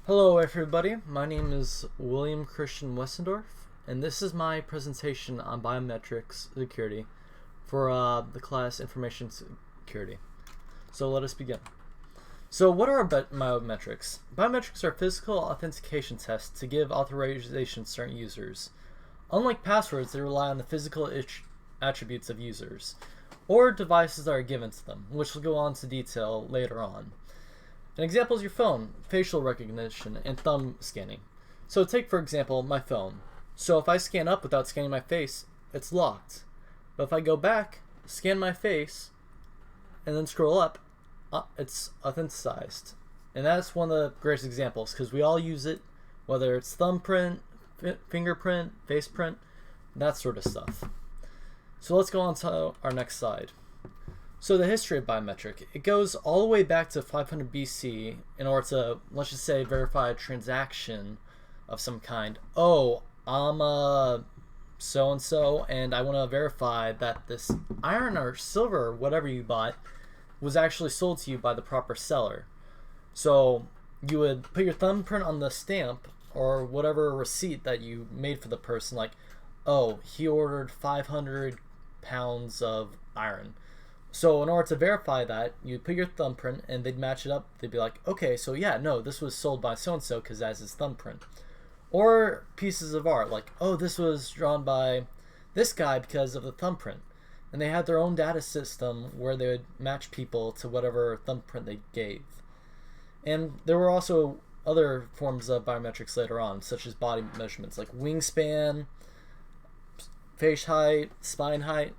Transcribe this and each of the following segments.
Hello everybody, my name is William Christian Westendorf, and this is my presentation on biometrics security for the class Information Security. So let us begin. So what are biometrics? Biometrics are physical authentication tests to give authorization to certain users. Unlike passwords, they rely on the physical attributes of users, or devices that are given to them, which we'll go on to detail later on. An example is your phone, facial recognition, and thumb scanning. So take, for example, my phone. So if I scan up without scanning my face, it's locked. But if I go back, scan my face, and then scroll up, it's authenticized. And that's one of the greatest examples, because we all use it, whether it's thumbprint, fingerprint, face print, that sort of stuff. So let's go on to our next slide. So the history of biometric, it goes all the way back to 500 BC in order to, let's just say, verify a transaction of some kind. Oh, I'm a so-and-so, and I want to verify that this iron or silver or whatever you bought was actually sold to you by the proper seller. So you would put your thumbprint on the stamp or whatever receipt that you made for the person, like, oh, he ordered 500 pounds of iron. So in order to verify that, you'd put your thumbprint and they'd match it up. They'd be like, okay, so yeah, no, this was sold by so-and-so because that's his thumbprint. Or pieces of art, like, oh, this was drawn by this guy because of the thumbprint. And they had their own data system where they would match people to whatever thumbprint they gave. And there were also other forms of biometrics later on, such as body measurements, like wingspan, face height, spine height,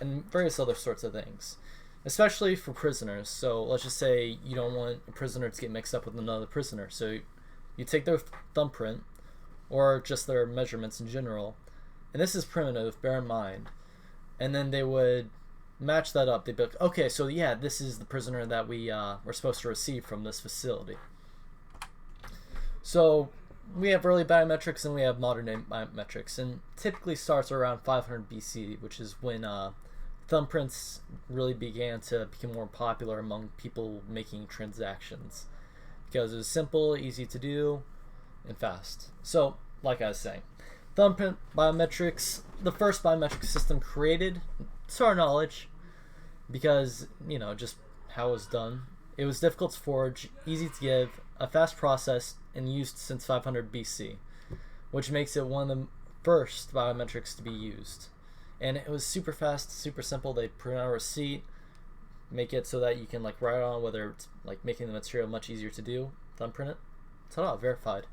and various other sorts of things, especially for prisoners. So let's just say you don't want a prisoner to get mixed up with another prisoner. So you take their thumbprint or just their measurements in general, and this is primitive, bear in mind, and then they would match that up. They'd be like, okay, so yeah, this is the prisoner that we were supposed to receive from this facility. So we have early biometrics and we have modern day biometrics, and typically starts around 500 BC, which is when thumbprints really began to become more popular among people making transactions because it was simple, easy to do, and fast. So, like I was saying, thumbprint biometrics, the first biometric system created, to our knowledge, because, you know, just how it was done. It was difficult to forge, easy to give, a fast process, and used since 500 BC, which makes it one of the first biometrics to be used. And it was super fast, super simple. They print out a receipt, make it so that you can like write on, whether it's like making the material much easier to do, thumbprint it, ta-da, verified.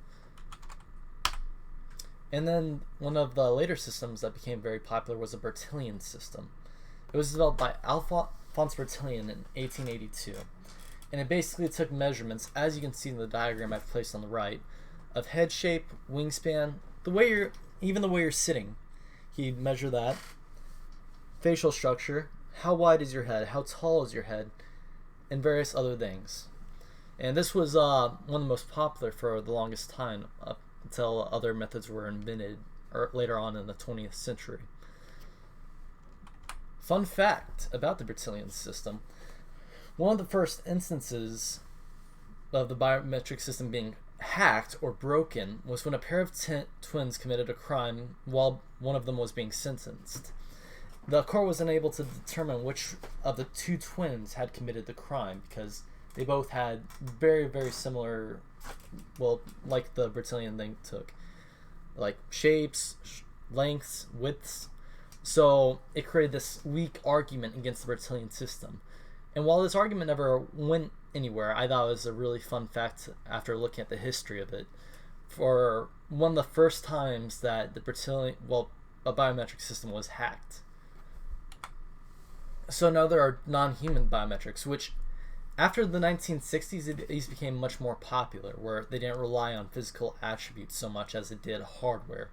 And then one of the later systems that became very popular was a Bertillon system. It was developed by Alphonse Bertillon in 1882. And it basically took measurements, as you can see in the diagram I've placed on the right, of head shape, wingspan, even the way you're sitting. He'd measure that. Facial structure, how wide is your head, how tall is your head, and various other things. And this was one of the most popular for the longest time, up until other methods were invented later on in the 20th century. Fun fact about the Bertillon system: one of the first instances of the biometric system being hacked or broken was when a pair of twins committed a crime while one of them was being sentenced. The court was unable to determine which of the two twins had committed the crime because they both had very, very similar, well, like the Bertillon thing took, like shapes, lengths, widths. So it created this weak argument against the Bertillon system. And while this argument never went anywhere, I thought it was a really fun fact after looking at the history of it. For one of the first times that the Bertillon, well, a biometric system was hacked. So now there are non-human biometrics, which after the 1960s, these became much more popular, where they didn't rely on physical attributes so much as it did hardware.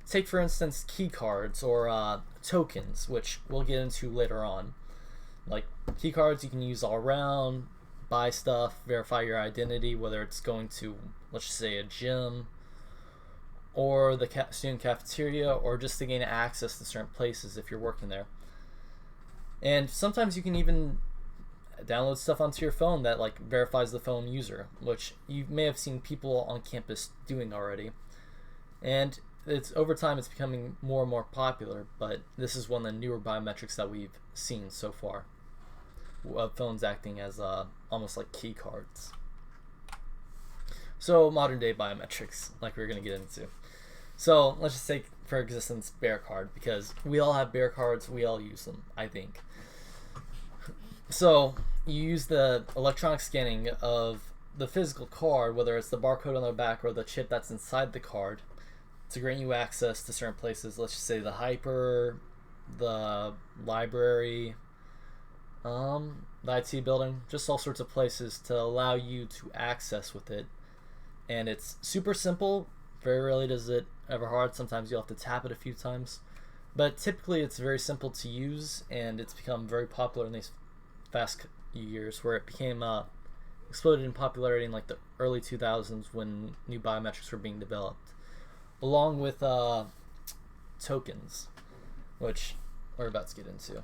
Take, for instance, key cards or tokens, which we'll get into later on. Like key cards you can use all around, buy stuff, verify your identity, whether it's going to, let's just say, a gym or the student cafeteria, or just to gain access to certain places if you're working there. And sometimes you can even download stuff onto your phone that like verifies the phone user, which you may have seen people on campus doing already. And it's over time it's becoming more and more popular, but this is one of the newer biometrics that we've seen so far, of phones acting as almost like key cards. So modern day biometrics, like we're going to get into. So let's just take for existence bear card, because we all have bear cards, we all use them, I think. So you use the electronic scanning of the physical card, whether it's the barcode on the back or the chip that's inside the card, to grant you access to certain places. Let's just say the hyper, the library, the IT building, just all sorts of places to allow you to access with it. And it's super simple. Very rarely does it ever hard. Sometimes you'll have to tap it a few times, but typically it's very simple to use, and it's become very popular in these fast years, where it became exploded in popularity in like the early 2000s when new biometrics were being developed, along with tokens, which we're about to get into.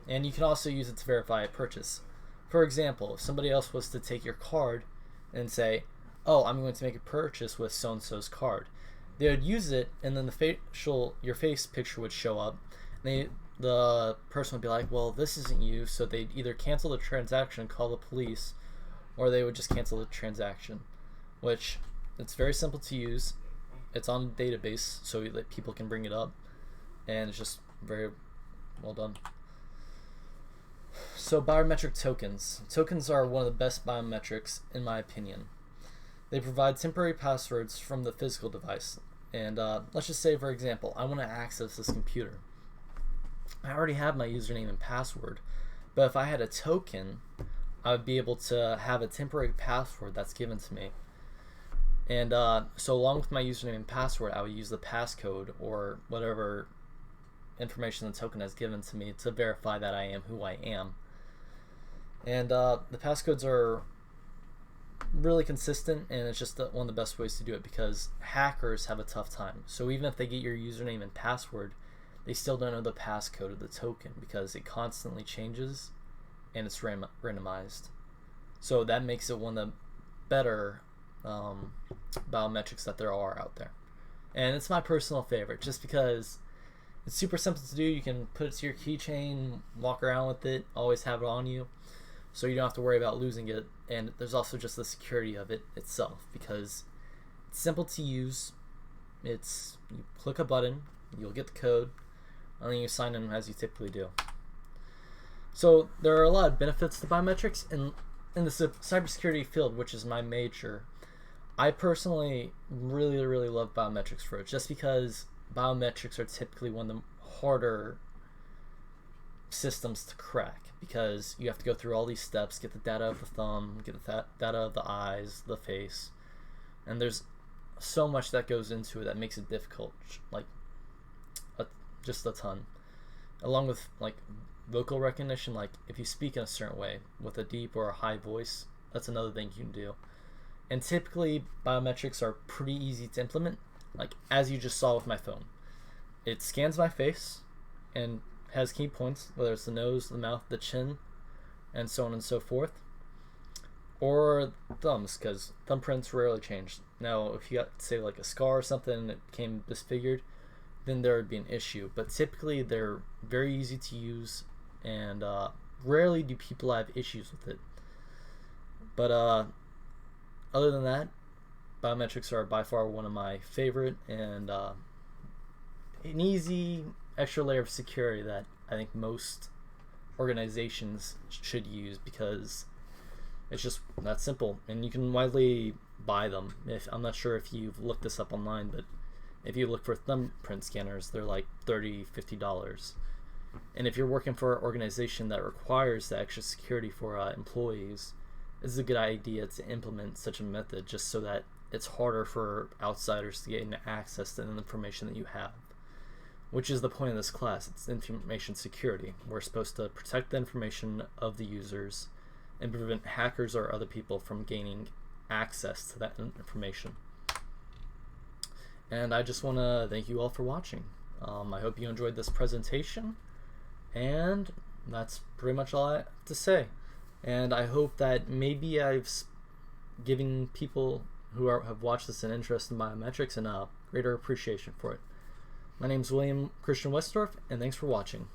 And you can also use it to verify a purchase. For example, if somebody else was to take your card and say, oh, I'm going to make a purchase with so-and-so's card, they would use it, and then your face picture would show up. And the person would be like, well, this isn't you, so they'd either cancel the transaction, call the police, or they would just cancel the transaction, which it's very simple to use. It's on a database so that people can bring it up, and it's just very well done. So biometric tokens. Tokens are one of the best biometrics in my opinion. They provide temporary passwords from the physical device. And let's just say, for example, I want to access this computer. I already have my username and password, but if I had a token, I would be able to have a temporary password that's given to me. And so along with my username and password, I would use the passcode or whatever information the token has given to me to verify that I am who I am. And the passcodes are really consistent, and it's just one of the best ways to do it, because hackers have a tough time. So even if they get your username and password, they still don't know the passcode of the token, because it constantly changes and it's randomized. So that makes it one of the better biometrics that there are out there. And it's my personal favorite just because it's super simple to do. You can put it to your keychain, walk around with it, always have it on you, so you don't have to worry about losing it. And there's also just the security of it itself, because it's simple to use. You click a button, you'll get the code, and then you sign in as you typically do. So there are a lot of benefits to biometrics in the cybersecurity field, which is my major. I personally really love biometrics for it, just because biometrics are typically one of the harder systems to crack, because you have to go through all these steps, get the data of the thumb, get the data of the eyes, the face, and there's so much that goes into it that makes it difficult, like just a ton. Along with like vocal recognition, like if you speak in a certain way with a deep or a high voice, that's another thing you can do. And typically biometrics are pretty easy to implement, like as you just saw with my phone. It scans my face and has key points, whether it's the nose, the mouth, the chin, and so on and so forth, or thumbs, because thumbprints rarely change. Now if you got, say, like a scar or something and it became disfigured, then there would be an issue, but typically they're very easy to use, and rarely do people have issues with it. But other than that, biometrics are by far one of my favorite, and an easy extra layer of security that I think most organizations should use, because it's just that simple, and you can widely buy them. I'm not sure if you've looked this up online, but if you look for thumbprint scanners, they're like $30-$50. And if you're working for an organization that requires the extra security for employees, it's a good idea to implement such a method, just so that it's harder for outsiders to gain access to the information that you have, which is the point of this class. It's information security. We're supposed to protect the information of the users and prevent hackers or other people from gaining access to that information. And I just want to thank you all for watching. I hope you enjoyed this presentation, and that's pretty much all I have to say. And I hope that maybe I've given people who have watched this an interest in biometrics and a greater appreciation for it. My name is William Christian Westendorf, and thanks for watching.